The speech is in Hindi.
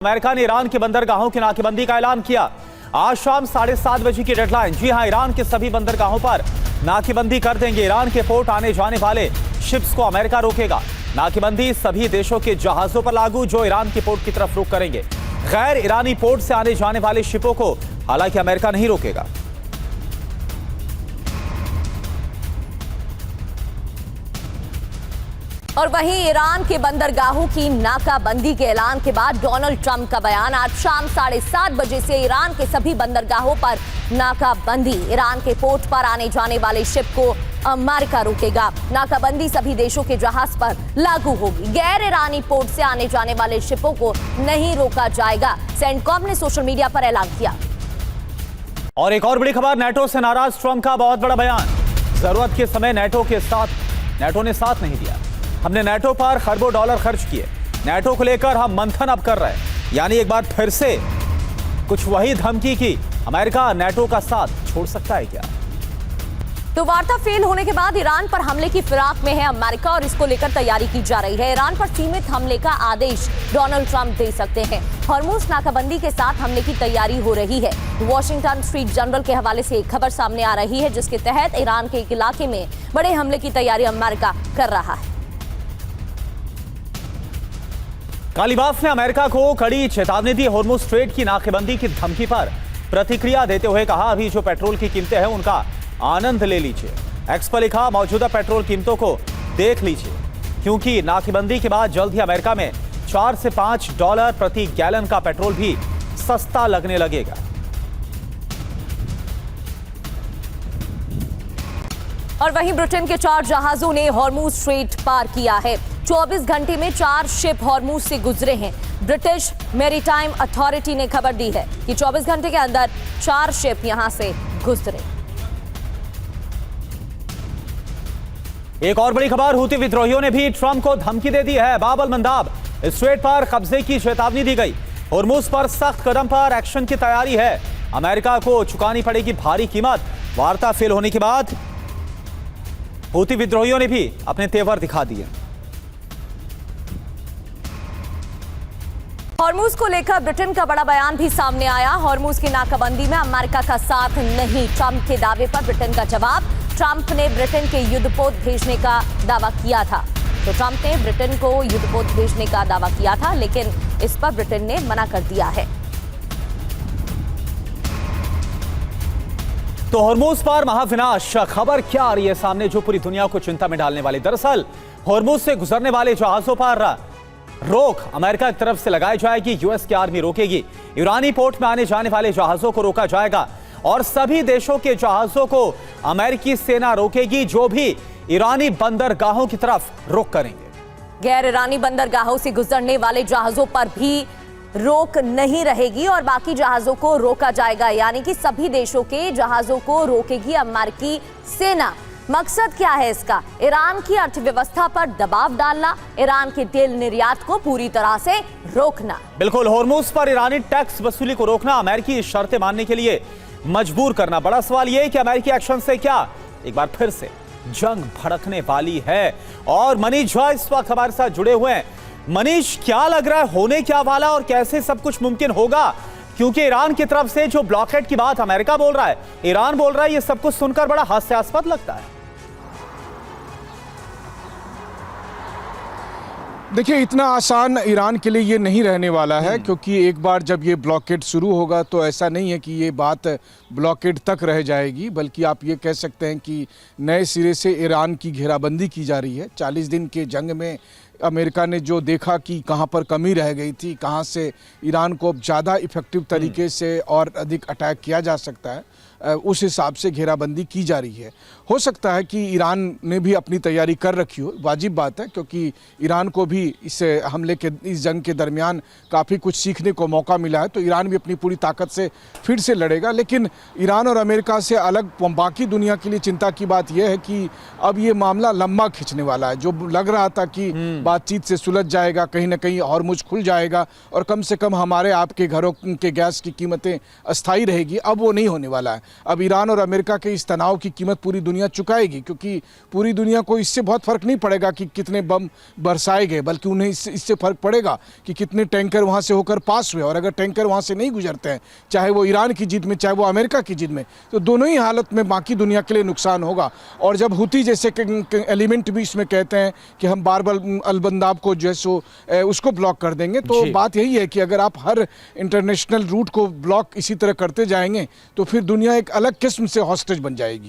अमेरिका ने ईरान के बंदरगाहों की नाकेबंदी का ऐलान किया। आज शाम 7:30 बजे की डेडलाइन। जी हां, ईरान के सभी बंदरगाहों पर नाकेबंदी कर देंगे। ईरान के पोर्ट आने जाने वाले शिप्स को अमेरिका रोकेगा। नाकेबंदी सभी देशों के जहाजों पर लागू जो ईरान के पोर्ट की तरफ रुख करेंगे। गैर ईरानी पोर्ट से आने जाने वाले शिपों को हालांकि अमेरिका नहीं रोकेगा। और वहीं ईरान के बंदरगाहों की नाकाबंदी के ऐलान के बाद डोनाल्ड ट्रंप का बयान। आज शाम 7:30 बजे से ईरान के सभी बंदरगाहों पर नाकाबंदी। ईरान के पोर्ट पर आने जाने वाले शिप को अमेरिका रोकेगा। नाकाबंदी सभी देशों के जहाज पर लागू होगी। गैर ईरानी पोर्ट से आने जाने वाले शिपों को नहीं रोका जाएगा। सेंटकॉम ने सोशल मीडिया पर ऐलान किया। और एक और बड़ी खबर, नेटो से नाराज ट्रंप का बहुत बड़ा बयान। जरूरत के समय नेटो ने साथ नहीं दिया। हमने नेटो पर खरबों डॉलर खर्च किए। नेटो को लेकर हम मंथन अब कर रहे हैं। यानी एक बार फिर से कुछ वही धमकी की अमेरिका नेटो का साथ छोड़ सकता है क्या? तो वार्ता फेल होने के बाद ईरान पर हमले की फिराक में है अमेरिका और इसको लेकर तैयारी की जा रही है। ईरान पर सीमित हमले का आदेश डोनाल्ड ट्रंप दे सकते हैं। हॉर्मुज नाकाबंदी के साथ हमले की तैयारी हो रही है। वॉशिंगटन स्ट्रीट जर्नल के हवाले से एक खबर सामने आ रही है जिसके तहत ईरान के एक इलाके में बड़े हमले की तैयारी अमेरिका कर रहा है। कालीबाफ ने अमेरिका को कड़ी चेतावनी दी। हॉर्मुज स्ट्रेट की नाकेबंदी की धमकी पर प्रतिक्रिया देते हुए कहा, अभी जो पेट्रोल की कीमतें हैं उनका आनंद ले लीजिए। एक्स पर लिखा, मौजूदा पेट्रोल कीमतों को देख लीजिए क्योंकि नाकेबंदी के बाद जल्द ही अमेरिका में $4 से $5 प्रति गैलन का पेट्रोल भी सस्ता लगने लगेगा। और वहीं ब्रिटेन के 4 जहाजों ने हॉर्मुज स्ट्रेट पार किया है। 24 घंटे में 4 शिप हॉर्मुज से गुजरे हैं। ब्रिटिश मैरीटाइम अथॉरिटी ने खबर दी है कि 24 घंटे के अंदर 4 शिप यहां से गुजरे। एक और बड़ी खबर, हूती विद्रोहियों ने भी ट्रंप को धमकी दे दी है। बाब अल मंदाब स्ट्रेट पर कब्जे की चेतावनी दी गई। हॉर्मुज पर सख्त कदम पर एक्शन की तैयारी है। अमेरिका को चुकानी पड़ेगी भारी कीमत। वार्ता फेल होने के बाद हूती विद्रोहियों ने भी अपने तेवर दिखा दिए। हॉर्मुज को लेकर ब्रिटेन का बड़ा बयान भी सामने आया। हॉर्मुज की नाकाबंदी में अमेरिका का साथ नहीं, ट्रंप के दावे पर ब्रिटेन का जवाब। ट्रंप ने ब्रिटेन के युद्धपोत भेजने का दावा किया था। तो ट्रंप ने ब्रिटेन को युद्धपोत भेजने का दावा किया था, लेकिन इस पर ब्रिटेन ने मना कर दिया है। तो हॉर्मुज पर महाविनाश, खबर क्या आ रही है सामने जो पूरी दुनिया को चिंता में डालने वाली। दरअसल हॉर्मुज से गुजरने वाले जहाजों पर रोक अमेरिका की तरफ से लगाई जाएगी। यूएस की आर्मी रोकेगी। ईरानी पोर्ट में आने जाने वाले जहाजों को रोका जाएगा और सभी देशों के जहाजों को अमेरिकी सेना रोकेगी जो भी ईरानी बंदरगाहों की तरफ रुख करेंगे। गैर ईरानी बंदरगाहों से गुजरने वाले जहाजों पर भी रोक नहीं रहेगी और बाकी जहाजों को रोका जाएगा। यानी कि सभी देशों के जहाजों को रोकेगी अमेरिकी सेना। मकसद क्या है इसका? ईरान की अर्थव्यवस्था पर दबाव डालना, ईरान के तेल निर्यात को पूरी तरह से रोकना। बिल्कुल, हॉर्मुज पर ईरानी टैक्स वसूली को रोकना, अमेरिकी शर्तें मानने के लिए मजबूर करना। बड़ा सवाल यह है कि अमेरिकी एक्शन से क्या एक बार फिर से जंग भड़कने वाली है। और मनीष झा इस वक्त हमारे साथ जुड़े हुए हैं। मनीष, क्या लग रहा है होने क्या वाला और कैसे सब कुछ मुमकिन होगा? क्योंकि ईरान की तरफ से जो ब्लॉकेड की बात अमेरिका बोल रहा है, ईरान बोल रहा है, ये सब कुछ सुनकर बड़ा हास्यास्पद लगता है। देखिए, इतना आसान ईरान के लिए ये नहीं रहने वाला है क्योंकि एक बार जब ये ब्लॉकेड शुरू होगा तो ऐसा नहीं है कि ये बात ब्लॉकेड तक रह जाएगी, बल्कि आप ये कह सकते हैं कि नए सिरे से ईरान की घेराबंदी की जा रही है। 40 दिन के जंग में अमेरिका ने जो देखा कि कहाँ पर कमी रह गई थी, कहाँ से ईरान को अब ज़्यादा इफेक्टिव तरीके से और अधिक अटैक किया जा सकता है, उस हिसाब से घेराबंदी की जा रही है। हो सकता है कि ईरान ने भी अपनी तैयारी कर रखी हो, वाजिब बात है क्योंकि ईरान को भी इस हमले के इस जंग के दरमियान काफ़ी कुछ सीखने को मौका मिला है, तो ईरान भी अपनी पूरी ताकत से फिर से लड़ेगा। लेकिन ईरान और अमेरिका से अलग बाकी दुनिया के लिए चिंता की बात यह है कि अब ये मामला लंबा खिंचने वाला है। जो लग रहा था कि बातचीत से सुलझ जाएगा, कहीं ना कहीं हॉर्मुज खुल जाएगा और कम से कम हमारे आपके घरों के गैस की कीमतें अस्थायी रहेगी, अब वो नहीं होने वाला है। अब ईरान और अमेरिका के इस तनाव की कीमत पूरी दुनिया दुनिया चुकाएगी, क्योंकि पूरी दुनिया को इससे बहुत फर्क नहीं पड़ेगा कि कितने बम बरसाए गए, बल्कि उन्हें इससे फर्क पड़ेगा कि कितने टैंकर वहाँ से होकर पास हुए। और अगर टैंकर वहाँ से नहीं गुजरते हैं, चाहे वो ईरान की जिद में चाहे वो अमेरिका की जिद में, तो दोनों ही हालत में बाकी दुनिया के लिए नुकसान होगा। और जब हुती जैसे एलिमेंट भी इसमें कहते हैं कि हम बारबल अलबंदाब को जो है सो उसको ब्लॉक कर देंगे, तो बात यही है कि अगर आप हर इंटरनेशनल रूट को ब्लॉक इसी तरह करते जाएंगे तो फिर दुनिया एक अलग किस्म से हॉस्टेज बन जाएगी।